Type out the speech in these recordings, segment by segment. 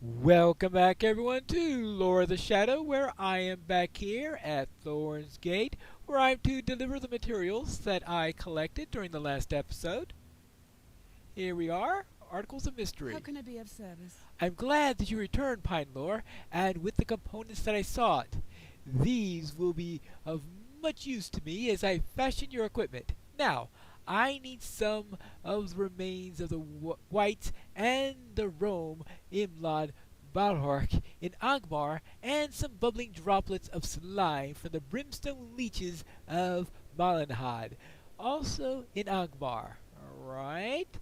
Welcome back, everyone, to Lore of the Shadow, where I am back here at Thorn's Gate, where I'm to deliver the materials that I collected during the last episode. Here we are, Articles of Mystery. How can I be of service? I'm glad that you returned, Pine Lore, and with the components that I sought. These will be of much use to me as I fashion your equipment. Now, I need some of the remains of the whites and the Rome Imlad Balhark in Angmar and some bubbling droplets of slime from the brimstone leeches of Malenhad, also in Angmar. Alright?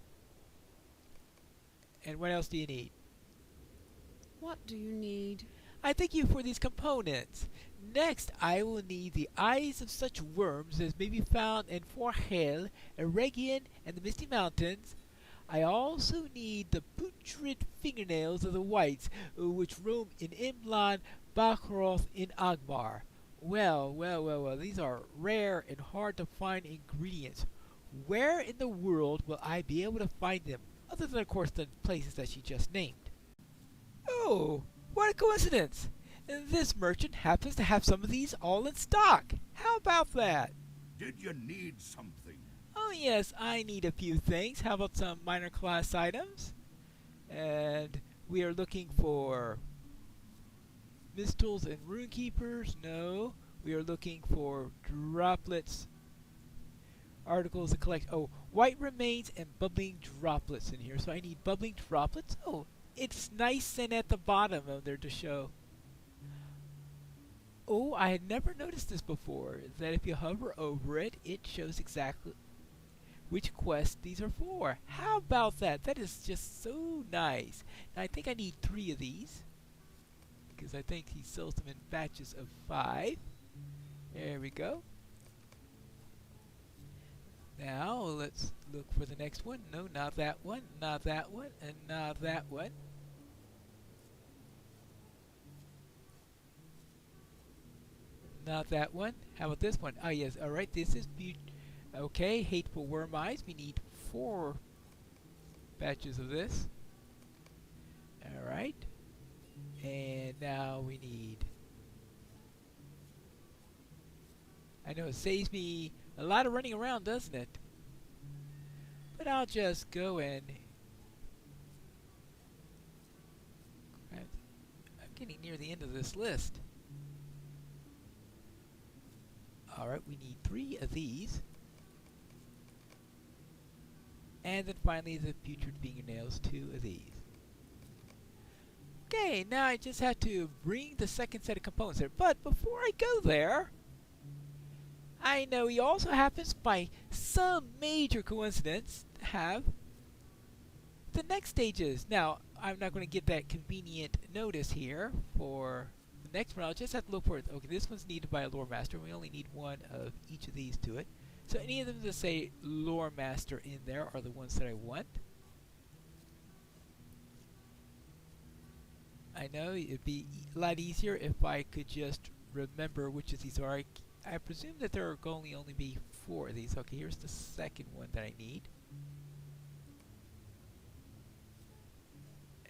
And what else do you need? What do you need? I thank you for these components. Next, I will need the eyes of such worms as may be found in Forhel, Eregion, and the Misty Mountains. I also need the putrid fingernails of the whites, which roam in Imlan Bakroth in Agmar. Well, these are rare and hard to find ingredients. Where in the world will I be able to find them, other than, of course, the places that she just named? Oh, what a coincidence! This merchant happens to have some of these all in stock. How about that? Did you need something? Oh yes, I need a few things. How about some minor class items? And we are looking for mistles and runekeepers. No, we are looking for droplets, articles to collect. Oh, white remains and bubbling droplets in here. So I need bubbling droplets. Oh, it's nice and at the bottom of there to show. Oh, I had never noticed this before, that if you hover over it, it shows exactly which quest these are for. How about that? That is just so nice. Now, I think I need 3 of these, because I think he sells them in batches of 5. There we go. Now, let's look for the next one. No, not that one, not that one, and not that one. Not that one. How about this one? Ah, yes. All right. This is okay. Hateful worm eyes. We need 4 batches of this. All right. And now we need. I know it saves me a lot of running around, doesn't it? But I'll just go and. I'm getting near the end of this list. Alright, we need 3 of these. And then finally the putrid fingernails, 2 of these. Okay, now I just have to bring the second set of components there. But before I go there, I know he also happens by some major coincidence to have the next stages. Now, I'm not going to get that convenient notice here for the next one. I'll just have to look for it. Okay, this one's needed by a lore master. We only need 1 of each of these to it. So any of them that say lore master in there are the ones that I want. I know it'd be a lot easier if I could just remember which of these are. I presume that there are going to only be 4 of these. Okay, here's the second one that I need.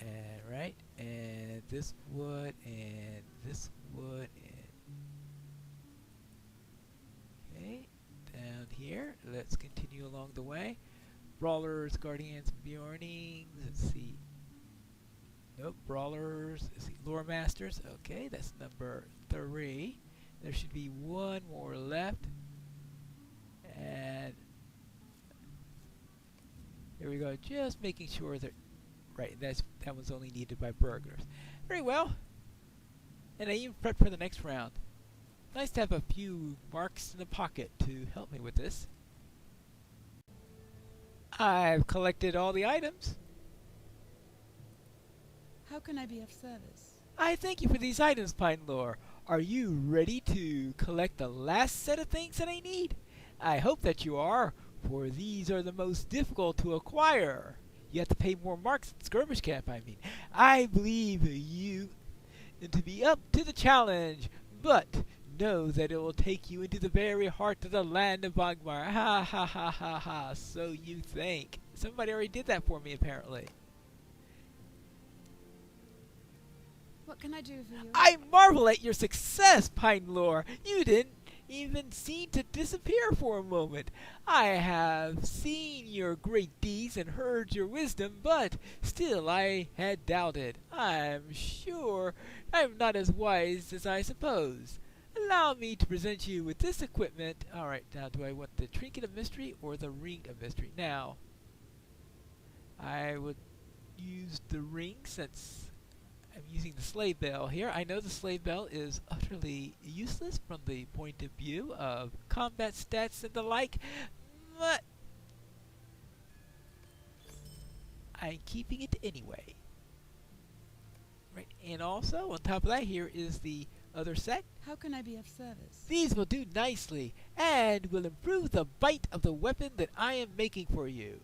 And right, and this wood, and this wood, and okay, down here. Let's continue along the way. Brawlers, Guardians, Bjornings. Let's see. Nope, Brawlers. Let's see, Lore Masters. Okay, that's number 3. There should be 1 more left. And here we go. Just making sure that right, that one's only needed by burglars. Very well. And I even prepped for the next round. Nice to have a few marks in the pocket to help me with this. I've collected all the items. How can I be of service? I thank you for these items, Pine Lore. Are you ready to collect the last set of things that I need? I hope that you are, for these are the most difficult to acquire. You have to pay more marks at skirmish camp, I mean. I believe you to be up to the challenge, but know that it will take you into the very heart of the land of Bogmar. Ha ha ha ha ha, so you think. Somebody already did that for me, apparently. What can I do for you? I marvel at your success, Pine Lore. You didn't even seem to disappear for a moment. I have seen your great deeds and heard your wisdom, but still I had doubted. I'm sure I'm not as wise as I suppose. Allow me to present you with this equipment. Alright, now do I want the Trinket of Mystery or the Ring of Mystery? Now, I would use the ring since I'm using the slave bell here. I know the slave bell is utterly useless from the point of view of combat stats and the like, but I'm keeping it anyway. Right, and also on top of that here is the other set. How can I be of service? These will do nicely and will improve the bite of the weapon that I am making for you.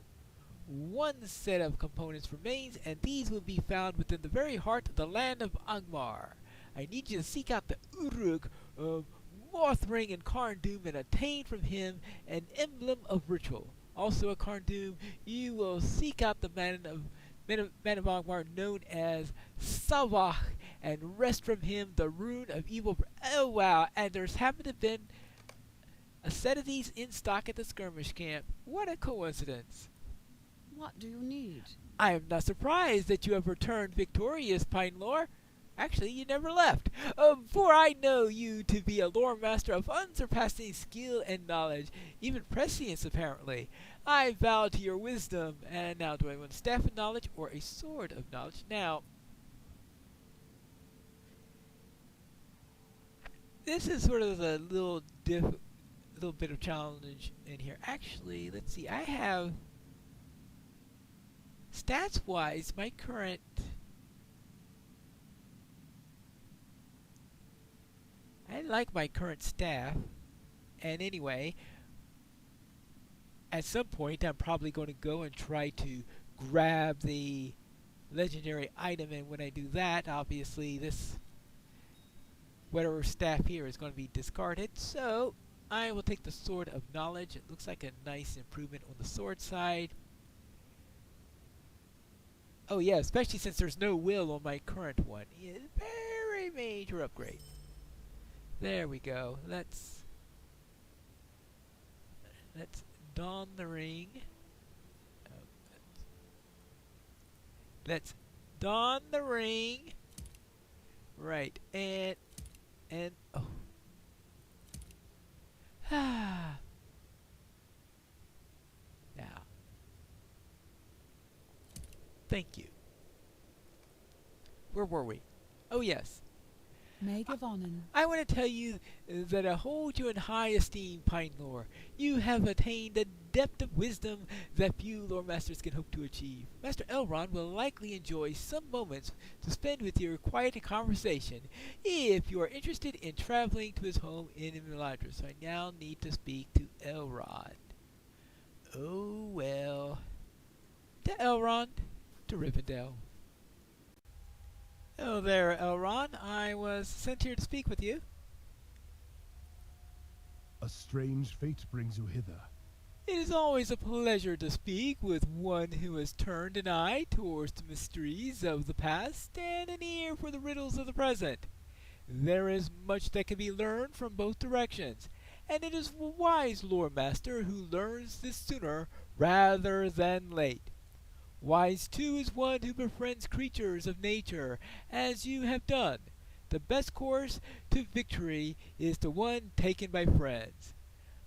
One set of components remains, and these will be found within the very heart of the land of Angmar. I need you to seek out the Uruk of Morthring and Karndum and obtain from him an emblem of ritual. Also at Karndum, you will seek out the man of Angmar known as Savach and wrest from him the rune of evil. Oh wow, and there's happened to have been a set of these in stock at the skirmish camp. What a coincidence. What do you need? I am not surprised that you have returned victorious, Pine Lore. Actually, you never left. For I know you to be a lore master of unsurpassing skill and knowledge, even prescience apparently. I vow to your wisdom. And now, do I want a staff of knowledge or a sword of knowledge? Now, this is sort of a little bit of challenge in here. Actually, let's see. I have stats-wise, my current I like my current staff, and anyway, at some point I'm probably going to go and try to grab the legendary item, and when I do that, obviously this whatever staff here is going to be discarded, so I will take the Sword of Knowledge. It looks like a nice improvement on the sword side. Oh yeah, especially since there's no will on my current one. It's a very major upgrade. There we go. Let's don the ring. Let's don the ring. Right, and oh. Now. Thank you. Where were we? Oh yes. Megavonen. I want to tell you that I hold you in high esteem, Pine Lore. You have attained a depth of wisdom that few lore masters can hope to achieve. Master Elrond will likely enjoy some moments to spend with you in quiet conversation if you are interested in traveling to his home in Imladris. So I now need to speak to Elrond. Oh well. To Elrond. To Rivendell. Hello there, Elrond. I was sent here to speak with you. A strange fate brings you hither. It is always a pleasure to speak with one who has turned an eye towards the mysteries of the past and an ear for the riddles of the present. There is much that can be learned from both directions, and it is a wise lore master who learns this sooner rather than late. Wise, too, is one who befriends creatures of nature, as you have done. The best course to victory is the one taken by friends.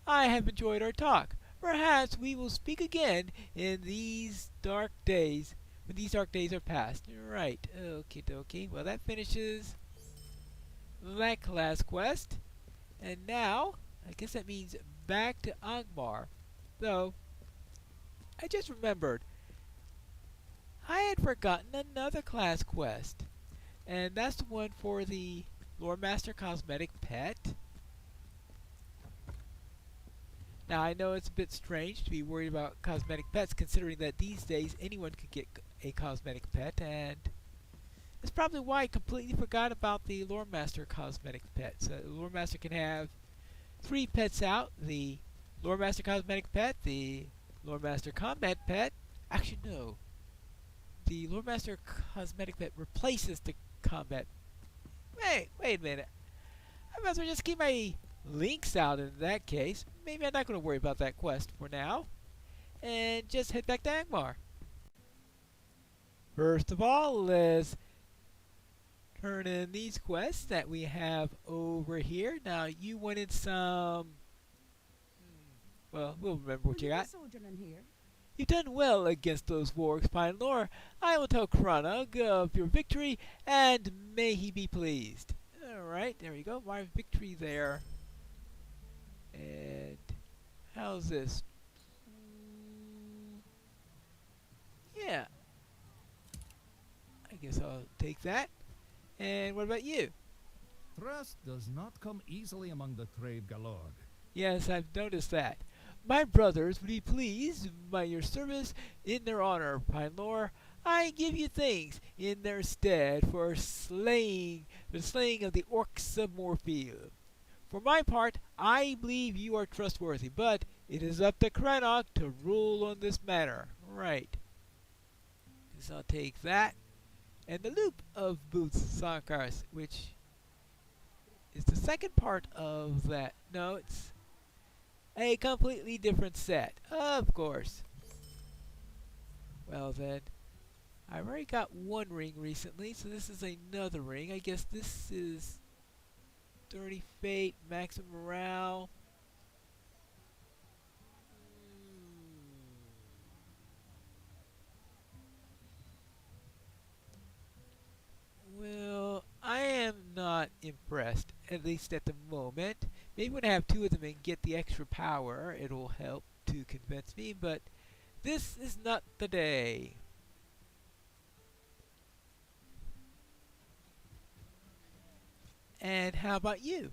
I have enjoyed our talk. Perhaps we will speak again in these dark days, when these dark days are past. Right, okie dokie. Well, that finishes that class quest. And now, I guess that means back to Angmar. Though, I just remembered, I had forgotten another class quest, and that's the one for the Lore Master Cosmetic Pet. Now, I know it's a bit strange to be worried about cosmetic pets, considering that these days anyone could get a cosmetic pet, and that's probably why I completely forgot about the Lore Master Cosmetic Pet. So, the Lore Master can have 3 pets out: the Lore Master Cosmetic Pet, the Lore Master Combat Pet. Actually, no. The Lore Master Cosmetic Pet replaces the Combat Wait a minute. I might as well just keep my links out in that case. Maybe I'm not going to worry about that quest for now. And just head back to Angmar. First of all, let's turn in these quests that we have over here. Now, you wanted some... Well, we'll remember what you got. Sojourning here. You've done well against those wargs, Pine Lore. I will tell Cronug of your victory, and may he be pleased. Alright, there we go. My victory there. And how's this? Yeah. I guess I'll take that. And what about you? Trust does not come easily among the Trade Galord. Yes, I've noticed that. My brothers would be pleased by your service in their honor, Pine Lore. I give you thanks in their stead for the slaying of the orcs of Morfield. For my part, I believe you are trustworthy, but it is up to Cranach to rule on this matter. Right. So I'll take that. And the loop of Booth's Sankars, which is the second part of that. No, it's a completely different set. Of course. Well then, I've already got one ring recently, so this is another ring. I guess this is 30 Fate, Maximum Morale. Well, I am not impressed, at least at the moment. Maybe when I have two of them and get the extra power, it'll help to convince me, but this is not the day. And how about you?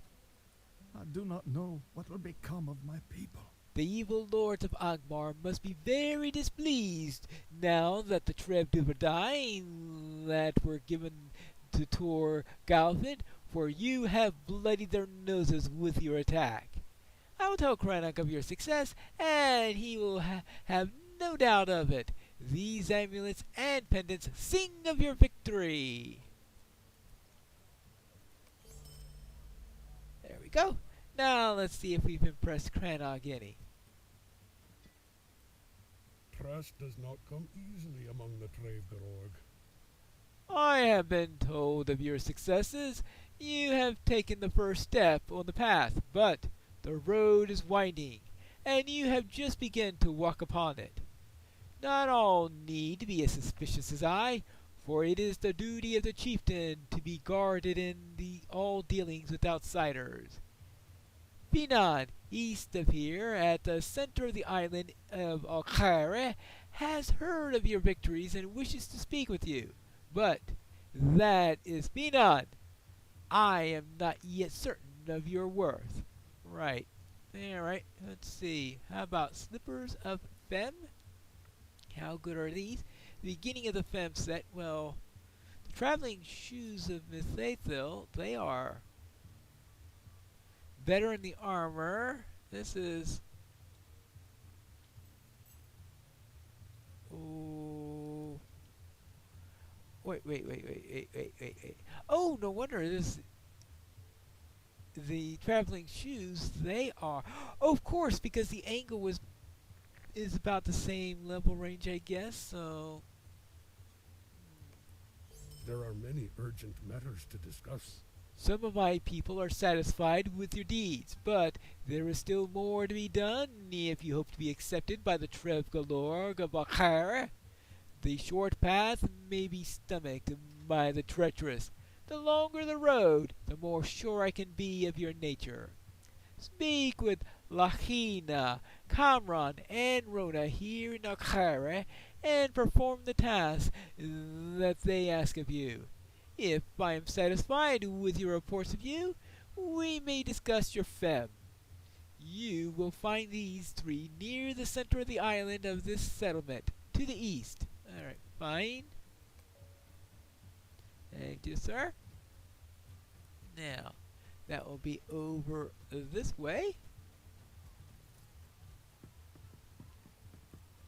I do not know what will become of my people. The evil lords of Angmar must be very displeased now that the Trev Duverdine that were given to Tor Galfin, for you have bloodied their noses with your attack. I will tell Cranach of your success, and he will have no doubt of it. These amulets and pendants sing of your victory. There we go. Now let's see if we've impressed Cranach any. Trust does not come easily among the Travegarorg. I have been told of your successes. You have taken the first step on the path, but the road is winding, and you have just begun to walk upon it. Not all need to be as suspicious as I, for it is the duty of the chieftain to be guarded in all dealings with outsiders. Finan, east of here, at the center of the island of Alkare, has heard of your victories and wishes to speak with you. But that is Finan. I am not yet certain of your worth. Right. Alright, let's see. How about Slippers of Femme? How good are these? The beginning of the Femme set, well, the traveling shoes of Miss Aethel, they are better in the armor. This is... Oh... Wait. Oh, no wonder this... The traveling shoes, they are... Oh, of course, because the angle is about the same level range, I guess, so... There are many urgent matters to discuss. Some of my people are satisfied with your deeds, but there is still more to be done if you hope to be accepted by the Trevgalorg of Akara. The short path may be stomached by the treacherous. The longer the road, the more sure I can be of your nature. Speak with Lachina, Kamran, and Rona here in Akara, and perform the task that they ask of you. If I am satisfied with your reports of you, we may discuss your femme. You will find these three near the center of the island of this settlement, to the east. Alright, fine. Thank you, sir. Now, that will be over this way.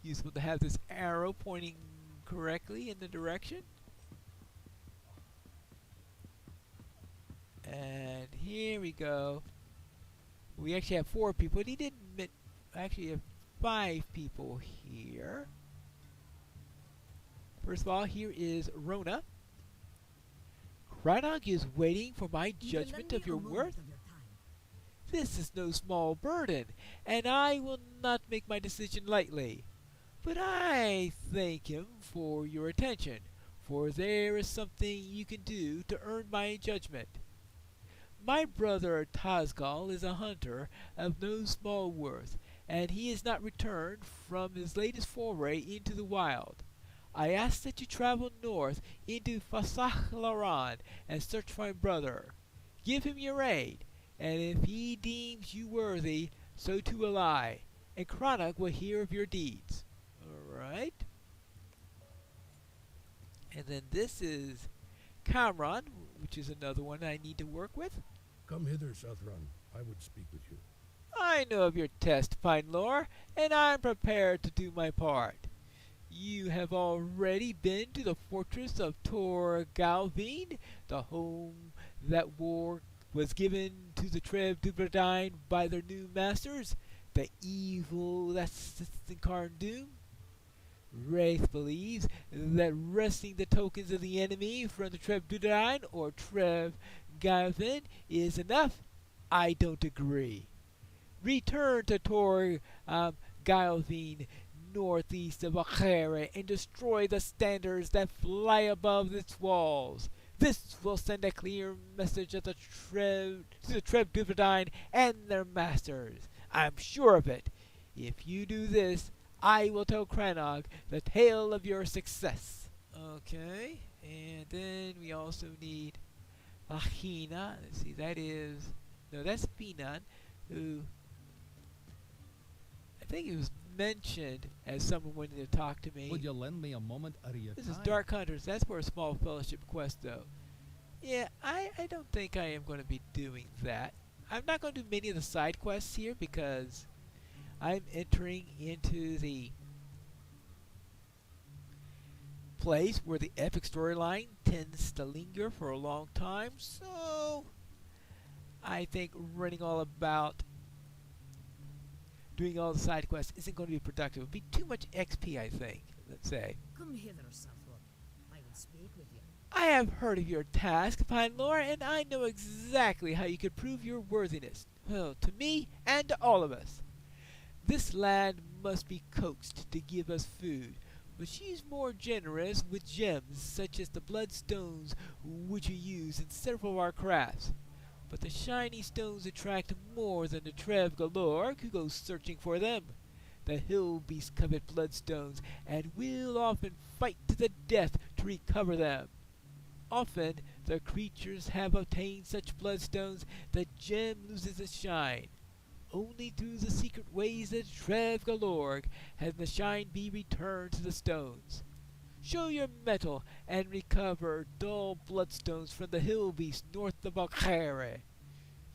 Useful to have this arrow pointing correctly in the direction. here we go. We actually have 4 people. He didn't actually have 5 people here. First of all, here is Rona. Cranach is waiting for my judgment of your worth. This is no small burden, and I will not make my decision lightly. But I thank him for your attention, for there is something you can do to earn my judgment. My brother Tazgal is a hunter of no small worth, and he has not returned from his latest foray into the wild. I ask that you travel north into Fasahlaran and search for my brother. Give him your aid, and if he deems you worthy, so too will I, and Cranach will hear of your deeds. Alright. And then this is Kamran, which is another one I need to work with. Come hither, Southron. I would speak with you. I know of your test, fine lore, and I'm prepared to do my part. You have already been to the fortress of Tor Galvin, the home that was given to the Trev Dubradine by their new masters, the evil that sits in Carn-Dûm. Wraith believes that wresting the tokens of the enemy from the Trev Dubradine or Trev Galvin is enough. I don't agree. Return to Tor Galvin, northeast of Akhere, and destroy the standards that fly above its walls. This will send a clear message to the Trev Dubradine and their masters. I'm sure of it. If you do this, I will tell Cranach the tale of your success. Okay, and then we also need Lahina. Let's see, that's Finan, who I think he was mentioned as someone wanting to talk to me. Would you lend me a moment out of your This time? is Dark Hunters. That's for a small fellowship quest, though. Yeah, I don't think I am going to be doing that. I'm not going to do many of the side quests here because I'm entering into the place where the epic storyline tends to linger for a long time. So I think running all about doing all the side quests isn't going to be productive. It would be too much XP, I think, let's say. Come hither, Saffron. I will speak with you. I have heard of your task, fine lord, and I know exactly how you could prove your worthiness. Well, to me and to all of us. This land must be coaxed to give us food, but she's more generous with gems such as the bloodstones which we use in several of our crafts. But the shiny stones attract more than the Trev Galorg who goes searching for them. The hill beasts covet bloodstones, and will often fight to the death to recover them. Often the creatures have obtained such bloodstones that gem loses its shine. Only through the secret ways of Trev Galorg has the shine be returned to the stones. Show your mettle and recover dull bloodstones from the hill beasts north of Akhere.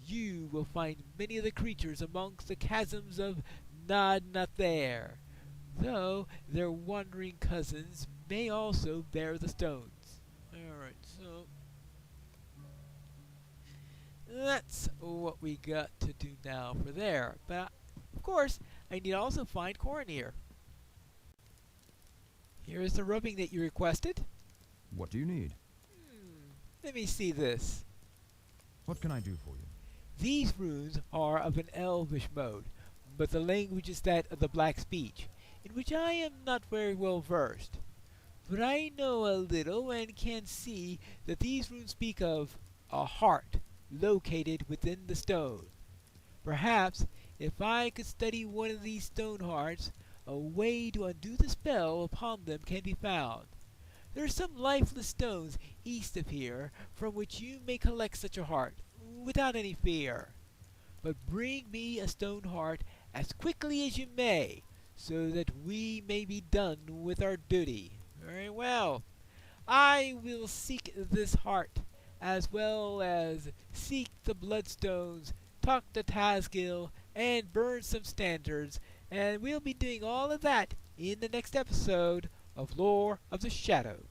You will find many of the creatures amongst the chasms of Nad-Nather, though their wandering cousins may also bear the stones. Alright, so that's what we got to do now for there. But, of course, I need to also find Coronir. Here is the rubbing that you requested. What do you need? Let me see this. What can I do for you? These runes are of an elvish mode, but the language is that of the Black speech, in which I am not very well versed. But I know a little and can see that these runes speak of a heart located within the stone. Perhaps, if I could study one of these stone hearts, a way to undo the spell upon them can be found. There are some lifeless stones east of here from which you may collect such a heart, without any fear. But bring me a stone heart as quickly as you may, so that we may be done with our duty. Very well. I will seek this heart, as well as seek the bloodstones, talk to Tazgil, and burn some standards, and we'll be doing all of that in the next episode of Lore of the Shadow.